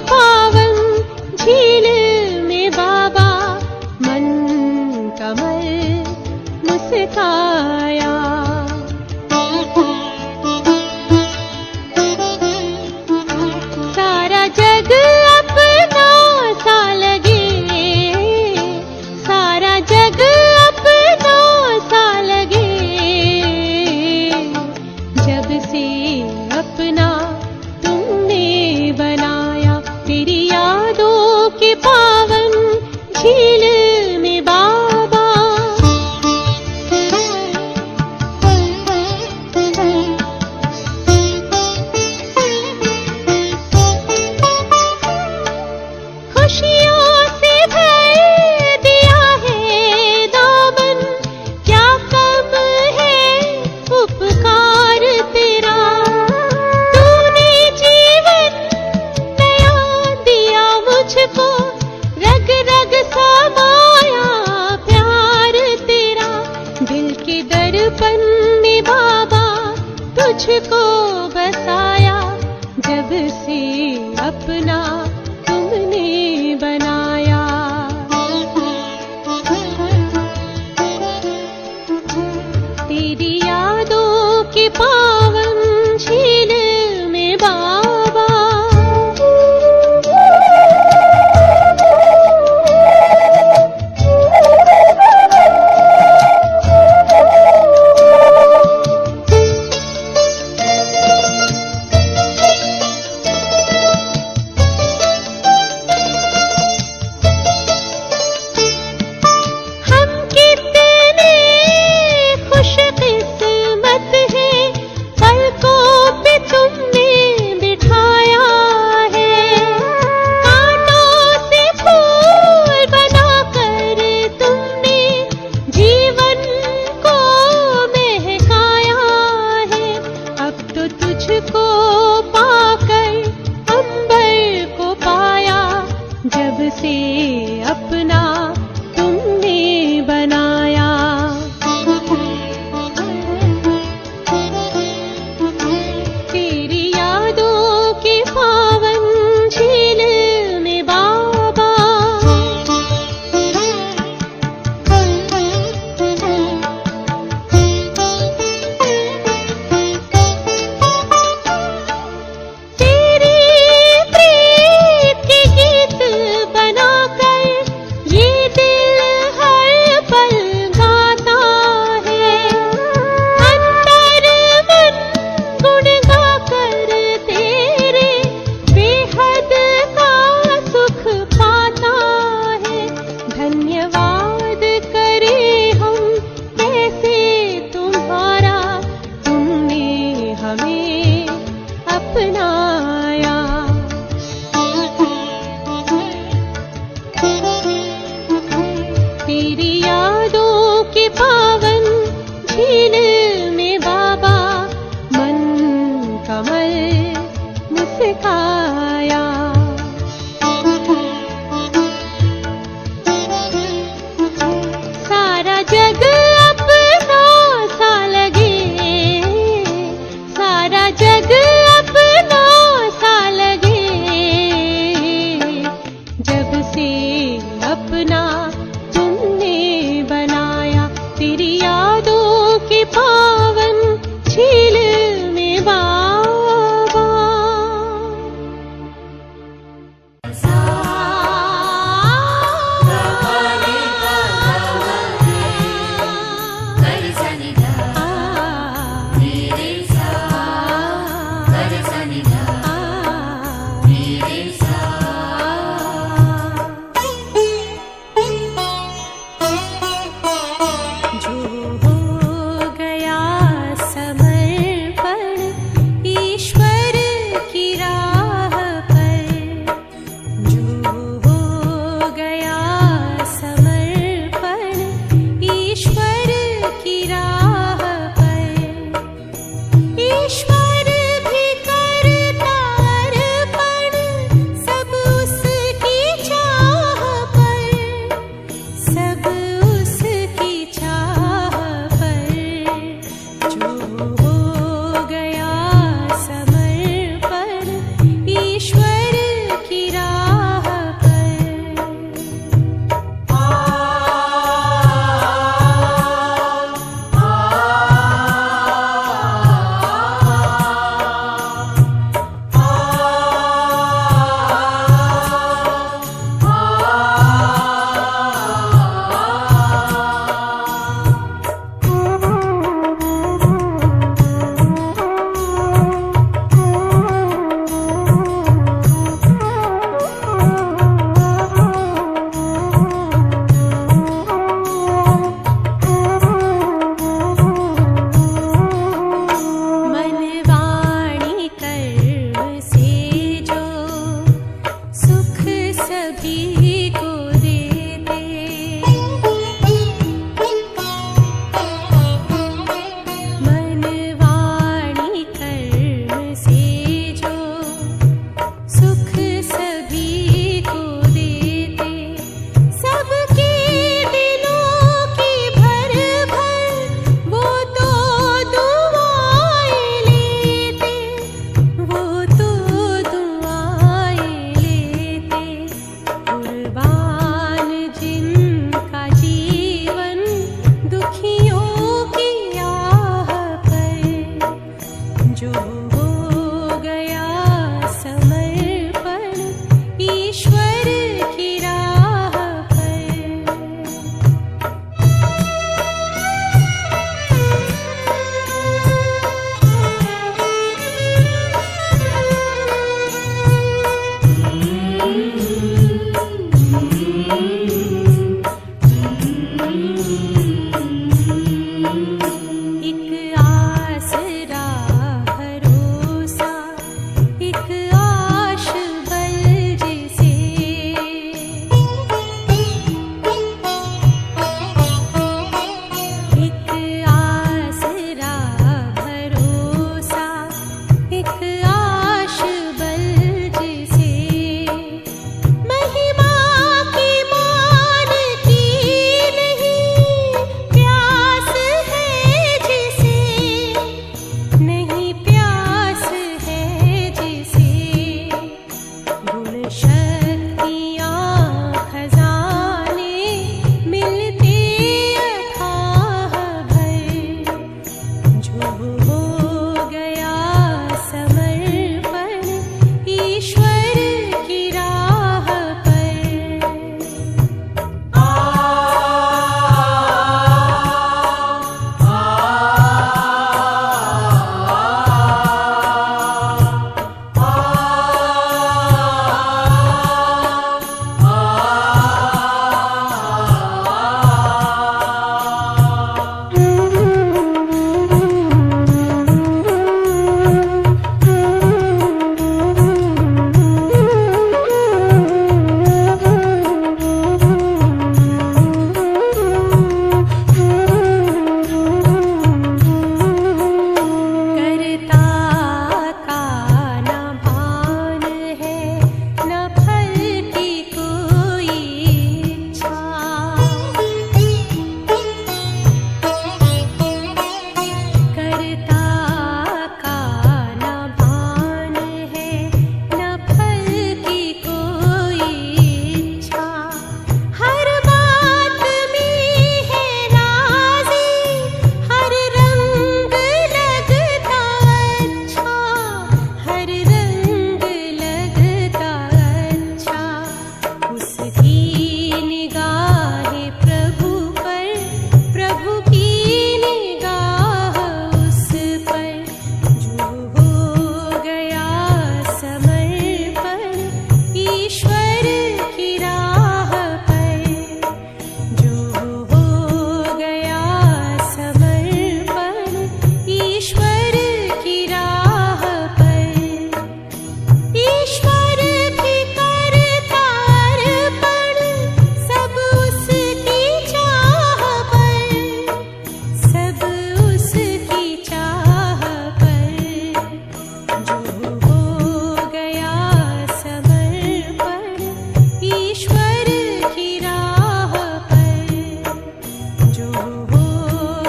पावन झील में बाबा मन कमल मुस्काया। सारा जग अपना सा लगे, सारा जग अपना सा लगे, जब से अपना तुमने बनाया। तेरी यादों के पावन झील में बाबा खुशियों से भर दिया है दामन, क्या कम है उपकार तेरा। तूने जीवन नया दिया मुझको, रग रग समाया प्यार तेरा। दिल के दर्पण में बाबा तुझको बसाया, जब से अपना तुमने बनाया। तेरी यादों के पावन झील में बाबा हम कितने खुशकिस्मत हैं, पलकों पे तुमने बिठाया है। कांटों से फूल बनाकर तुमने जीवन को महकाया है। अब तो तुझको पाकर अंबर को पाया, जब से अपना तुमने बनाया। तेरी यादों के पावन झील में बाबा तेरी प्रीत के गीत बनाकर ये दिल हर पल गाता है। अंतर मन गुण गाकर तेरे बेहद का सुख पाता है। धन्यवाद करें हम कैसे तुम्हारा, तुमने हमें अपनाया। तेरी यादों के पावन झील में बाबा मन कमल मुस्काया। सारा जग अपना सा लगे, सारा जग अपना सा लगे, जब से अपना तुमने बनाया। तेरी यादों के पावन झील में बाबा ईश्वर की जो हो गया समर्पण ईश्वर की राह पर। एक आसरा भरोसा, एक आश बल जिसे, एक आसरा भरोसा, एक आश बल जिसे, महिमा की मान की नहीं प्यास है जिसे, नहीं प्यास है जिसे, गुण शक्तियाँ खजाने मिलते अथाह भर। जो हो गया समर्पण ईश्वर की राह पर। करता का न भान है, न फल की कोई इच्छा, करता का न भान है, न फल की कोई इच्छा, हर बात में है राज़ी, हर रंग लगता अच्छा, हर रंग लगता अच्छा, उसकी निगाहें प्रभु पर, प्रभु की निगाह उस पर। जो हो गया समर्पण ईश्वर की राह पर। जो हो गया समर्पण ईश्वर की राह पर। ईश्वर भी करता अर्पण सब उसकी चाह पर, सब उसकी चाह पर। जो हो गया समर्पण ईश्वर की राह पर। जो हो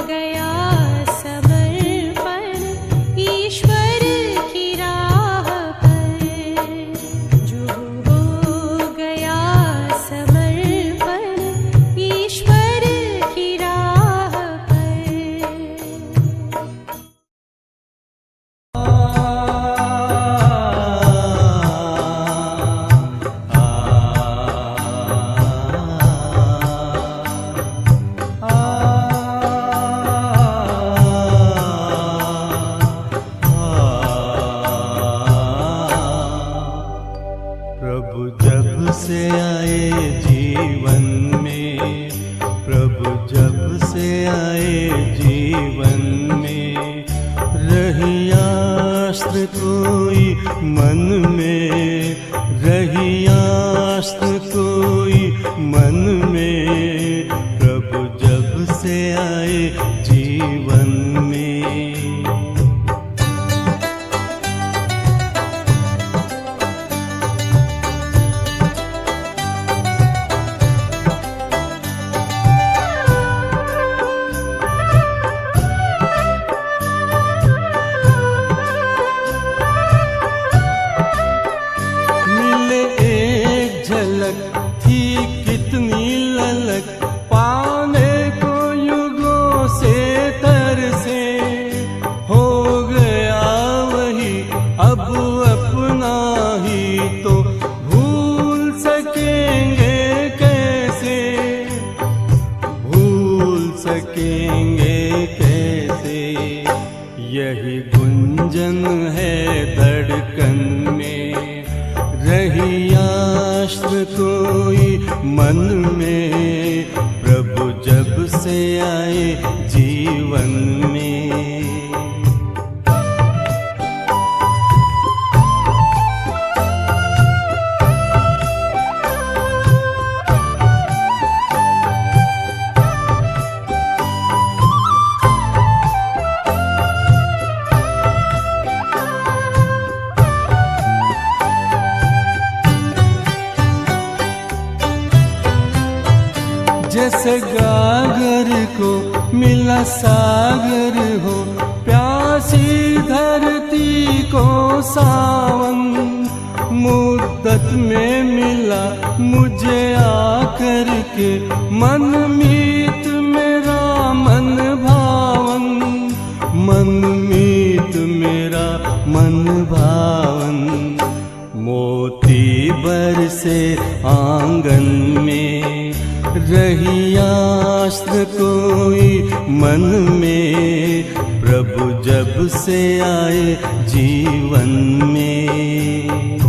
गया समर्पण ईश्वर की राह पर। जो हो गया समर्पण ईश्वर की राह पर। प्रभु जब से आए जीवन में, प्रभु जब से आए जीवन में, रही आस कोई मन में, रही आस कोई मन में। प्रभु जब से आए जीवन में, मिले एक झलक थी कितनी ललक, पाने को युगों से अब अपना ही तो भूल सकेंगे कैसे, भूल सकेंगे कैसे। यही गुंजन है धड़कन में, रही आश्र कोई मन में, प्रभु जब से आए जीवन में। जैसे गागर को मिला सागर हो, प्यासी धरती को सावन, मुद्दत में मिला मुझे आकर के मन मीत मेरा मन भावन, मन मीत मेरा मन भावन। मोती बरसे आंगन में, रही आश्र कोई मन में, प्रभु जब से आए जीवन में।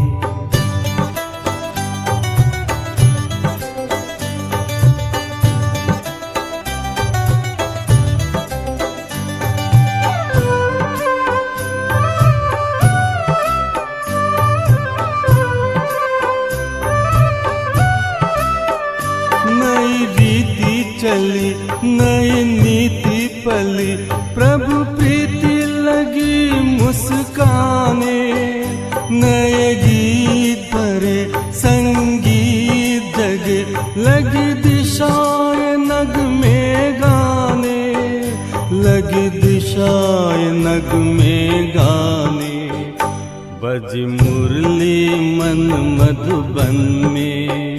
चली नई नीति पली, प्रभु प्रीति लगी मुस्काने, नए गीत भरे संगीत जगे, लगी दिशाएं नग में गाने, लगी दिशाएं नग में गाने। बज मुरली मन मधुबन में,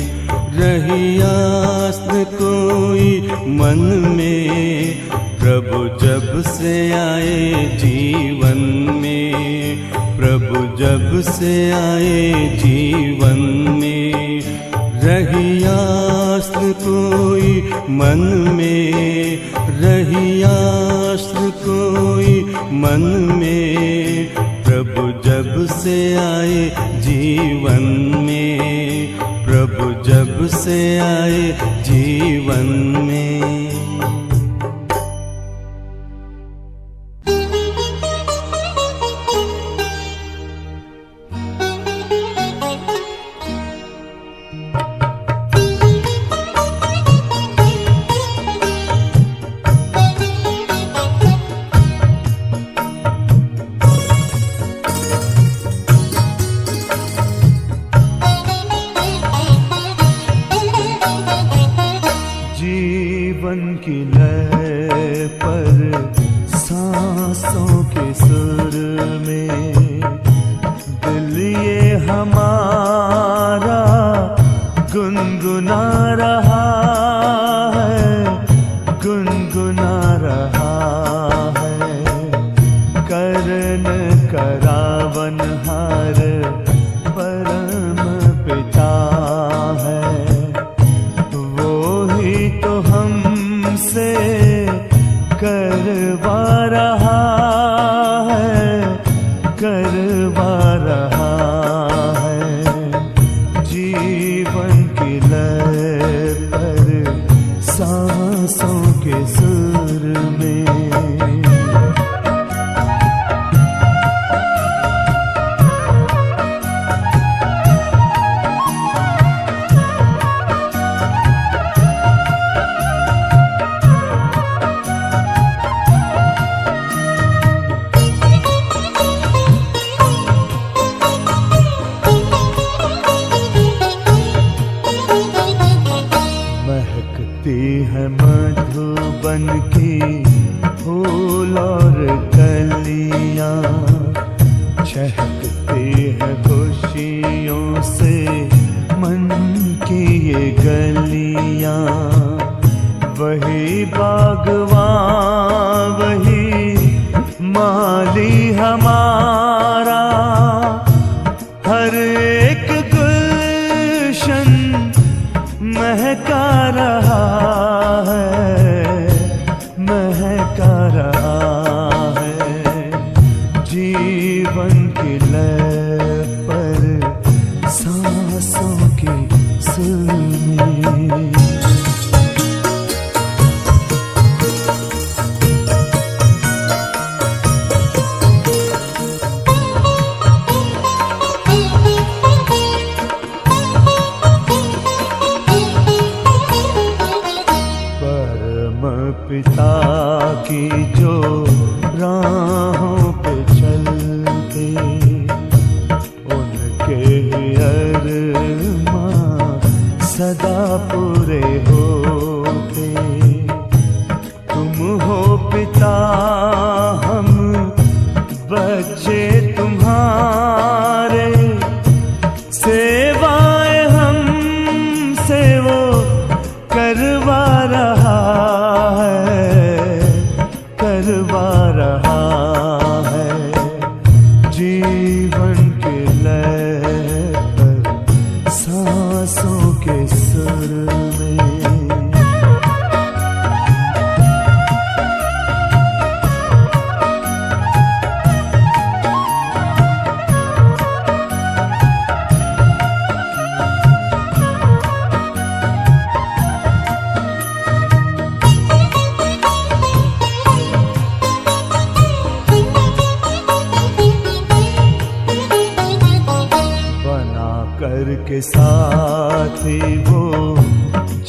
रही आस्थ कोई मन में, प्रभु जब से आए जीवन में, प्रभु जब से आए जीवन में। रही आस्थ कोई मन में, रही आस्थ कोई मन में, प्रभु जब से आए जीवन में, प्रभु जब से आए जीवन में। जीवन की लय पर सांसों के सुर में, दिल ये हमारा गुनगुना रहा है, गुनगुना रहा है। करण करावन हार परम पिता है, तो हमसे करवा रहा है, करवा रहा है। जीवन की लय पर सांसों के सुर में, है मधुबन की फूल और कलियां, चहकती है खुशियों से मन की ये गलियां। वही बागवान वही माली हमारा, जीवन की लय पर सांसों के सुर में। पिता की जो राहों पे चलते, उनके अरमां सदा पूरे होते। तुम हो पिता, हम बच्चे तुम्हारे, सेवाएं हमसे वो करवा रहा है। जीवन के लय पर सांसों के सुर में। के साथ ही वो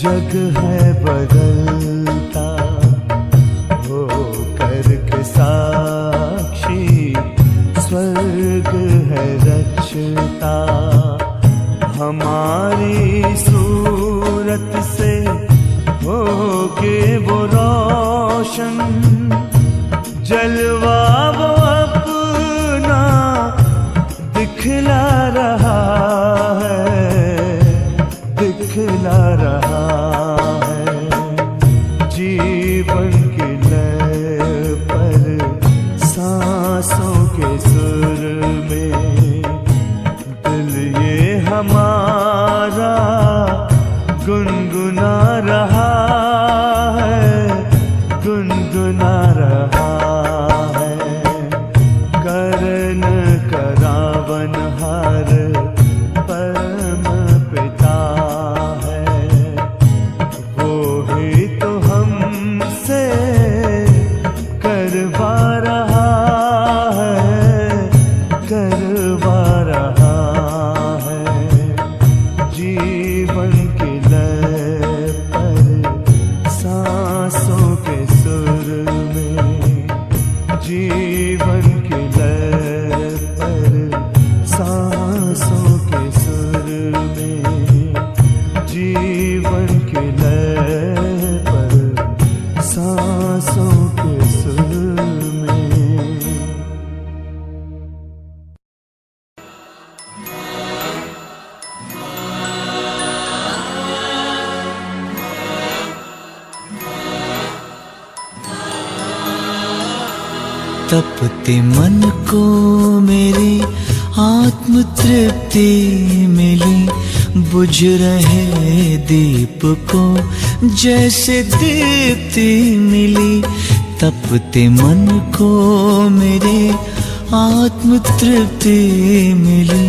जग है बदलता, वो करके साक्षी स्वर्ग है रचता। हमारी सूरत से होके वो रोशन, जलवा वो अपना दिखला रहा है। जीवन की लय पर सांसों के सुर में। दिल ये हमारा गुनगुना रहा है, गुनगुना रहा है। करण करावन हर परम पिता है, वो ही तो हमसे करवा रहा है, करवा रहा है। जीवन की लय पर सांसों के सुर में। जीवन की लय पर सांसों के सुर में। जीवन की लय पर सांसों के सुर में। तपते मन को मेरी आत्म तृप्ति मिली, बुझ रहे दीप को जैसे दीप्ति मिली। तपते मन को मेरे आत्म तृप्ति मिली,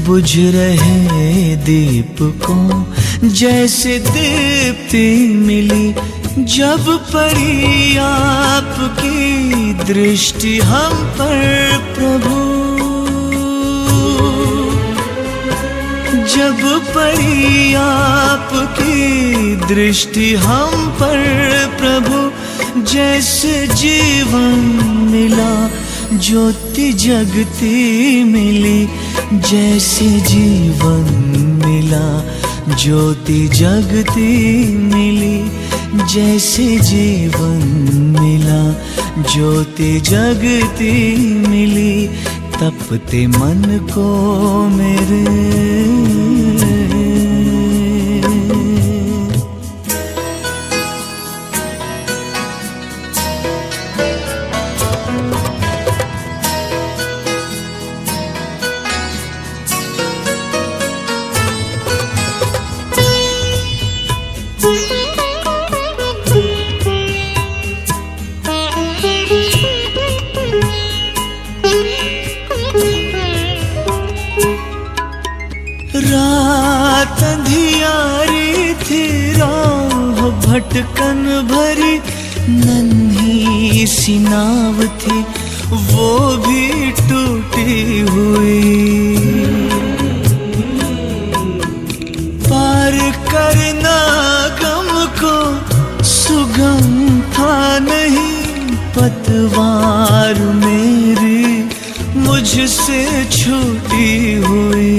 बुझ रहे दीप को जैसे दीप्ति मिली। जब पड़ी आपकी दृष्टि हम पर प्रभु, जब पड़ी आपकी दृष्टि हम पर प्रभु, जैसे जीवन मिला ज्योति जगती मिली। जैसे जीवन मिला ज्योति जगती मिली। जैसे जीवन मिला ज्योति जगती मिली। तपते मन को मेरे अंधियारी थी राह भटकन भरी, नन्ही सी नाव थी वो भी टूटी हुई। पार करना गम को सुगम था नहीं, पतवार मेरी मुझसे छूटी हुई।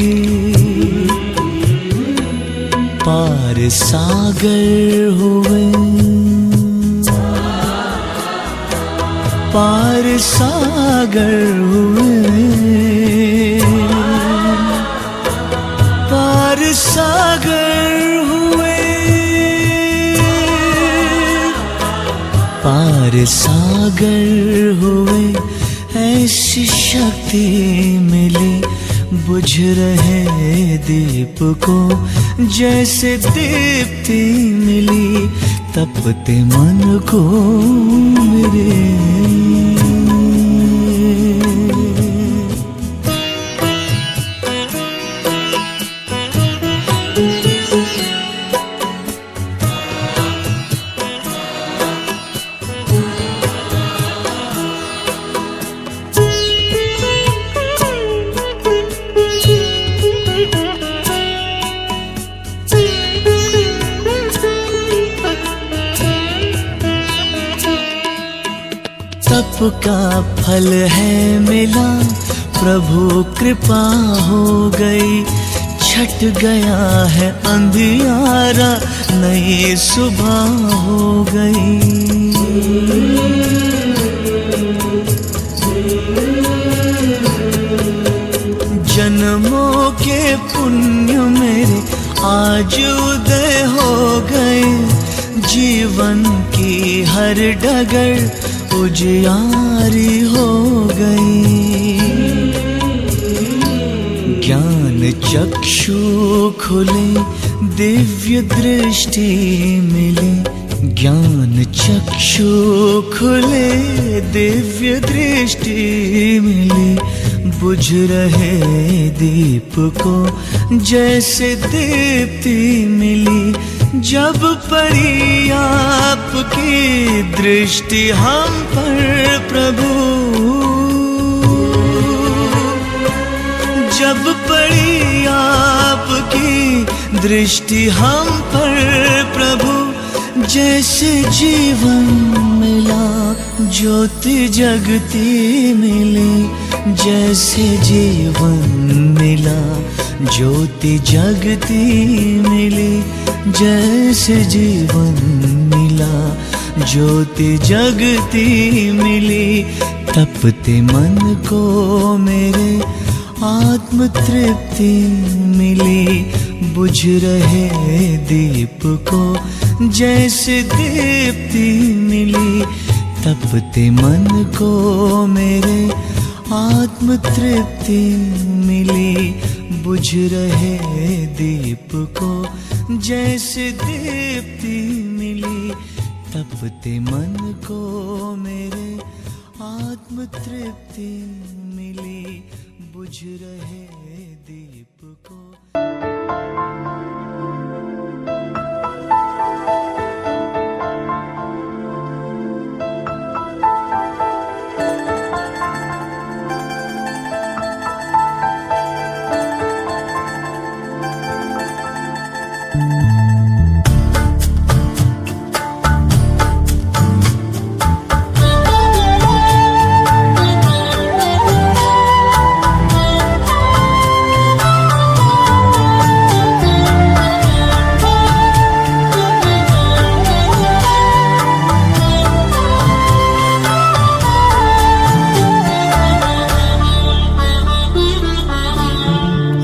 पार सागर हुए, पार सागर हुए, पार सागर हुए, पार सागर हुए। ऐसी शक्ति मिली बुझ रहे दीप को, जैसे दीप्ति मिली तपते मन को मेरे। तप का फल है मिला, प्रभु कृपा हो गई। छट गया है अंधियारा, नई सुबह हो गई। जन्मों के पुण्य मेरे आज उदय हो गए, जीवन की हर डगर उजियारी हो गई। ज्ञान चक्षु खुले, दिव्य दृष्टि मिली। ज्ञान चक्षु खुले, दिव्य दृष्टि मिली। बुझ रहे दीप को जैसे दीप्ति मिली। जब पड़ी आपकी दृष्टि हम पर प्रभु, जब पड़ी आपकी दृष्टि हम पर प्रभु, जैसे जीवन मिला ज्योति जगती मिली। जैसे जीवन मिला ज्योति जगती मिली। जैसे जीवन मिला ज्योति जगती मिली। तपते मन को मेरे आत्म तृप्ति मिली। बुझ रहे दीप को जैसे दीप्ति मिली। तपते मन को मेरे आत्म तृप्ति मिली। बुझ रहे दीप को जैसे दीप्ति मिली। तपते मन को मेरे आत्म तृप्ति मिली। बुझ रहे दीप को।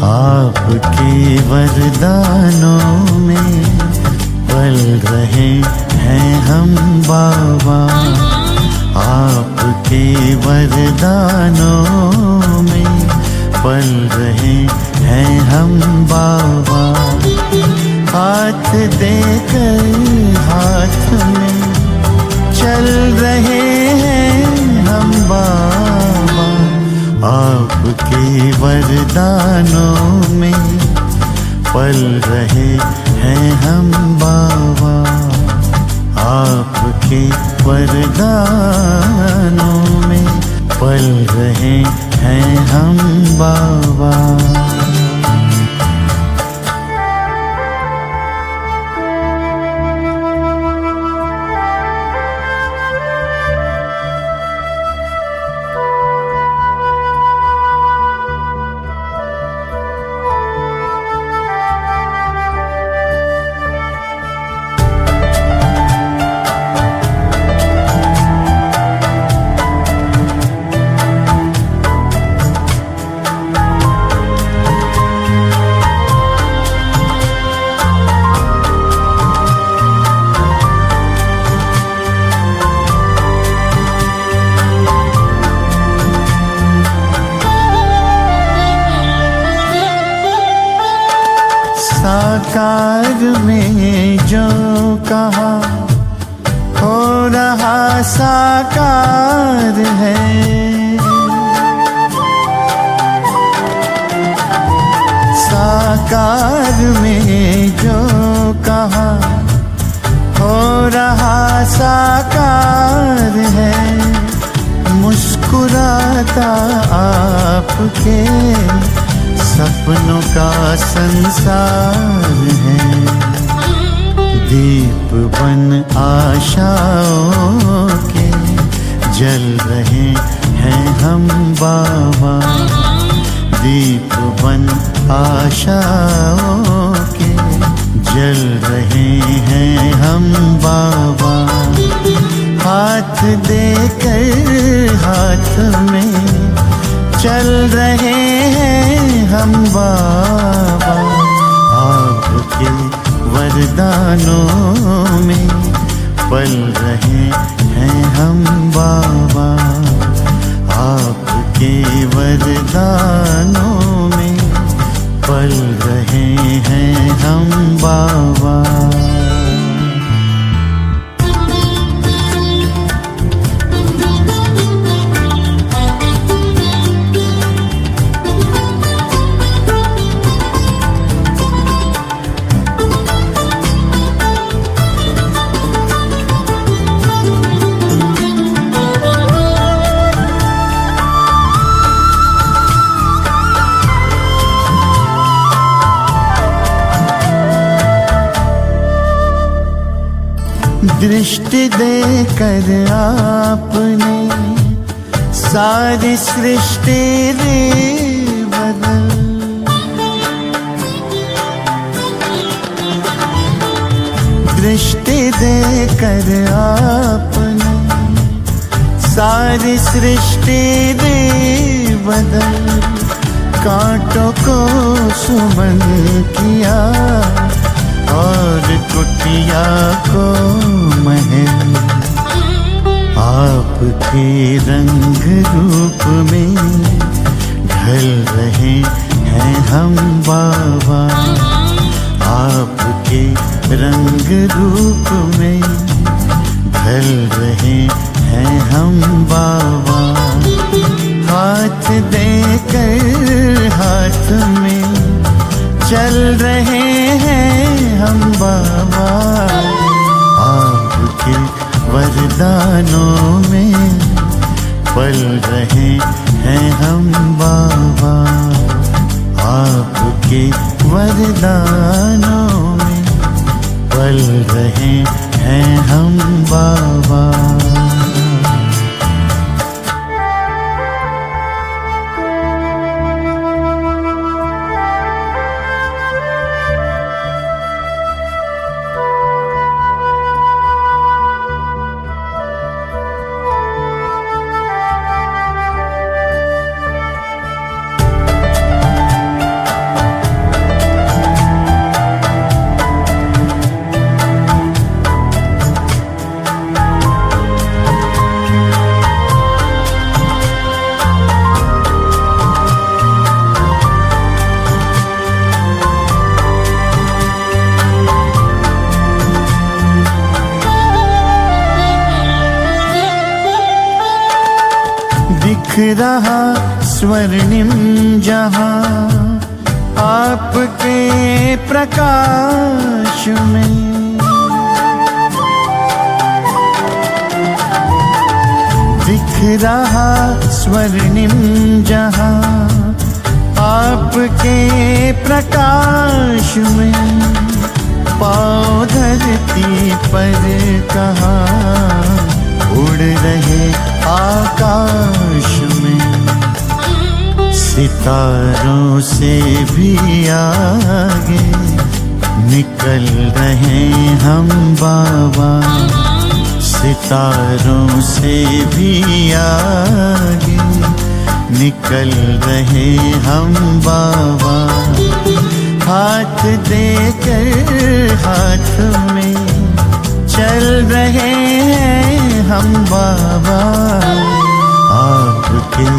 आपके वरदानों में पल रहे हैं हम बाबा। आपके वरदानों में पल रहे हैं हम बाबा। हाथ देकर हाथ में चल रहे हैं हम बाबा। आपके वरदानों में पल रहे हैं हम बाबा, आपके वरदानों में पल रहे हैं हम बाबा। साकार में जो कहा हो रहा साकार है, साकार में जो कहा हो रहा साकार है। मुस्कुराता आपके सपनों का संसार है। दीप बन आशाओं के जल रहे हैं हम बाबा, दीप बन आशाओं के जल रहे हैं हम बाबा। हाथ देकर हाथ में चल रहे हैं हम बाबा, आपके वरदानों में पल रहे हैं हम बाबा, आपके वरदानों में पल रहे हैं हम बाबा। दृष्टि देकर आपने सारी सृष्टि रे बदल, दृष्टि देकर आपने सारी सृष्टि रे बदल। कांटों को सुमन किया और कुटिया को महल, आपके रंग रूप में ढल रहे हैं हम बाबा, आपके रंग रूप में ढल रहे हैं हम बाबा। हाथ देकर हाथ में चल रहे हैं हम बाबा, आपके वरदानों में पल रहे हैं हम बाबा, आपके वरदानों में पल रहे हैं हम बाबा। दिख रहा स्वर्णिम जहां आपके प्रकाश में। दिख रहा स्वर्णिम जहां आपके प्रकाश में। पाँव धरती पर कहाँ उड़ रहे आकाश में। सितारों से भी आगे निकल रहे हम बाबा। सितारों से भी आगे निकल रहे हम बाबा। हाथ देकर हाथ में चल रहे हैं हम बाबा। आपके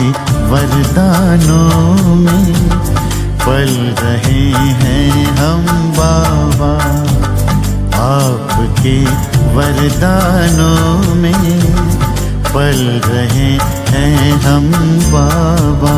वरदानों में पल रहे हैं हम बाबा। आपके वरदानों में पल रहे हैं हम बाबा।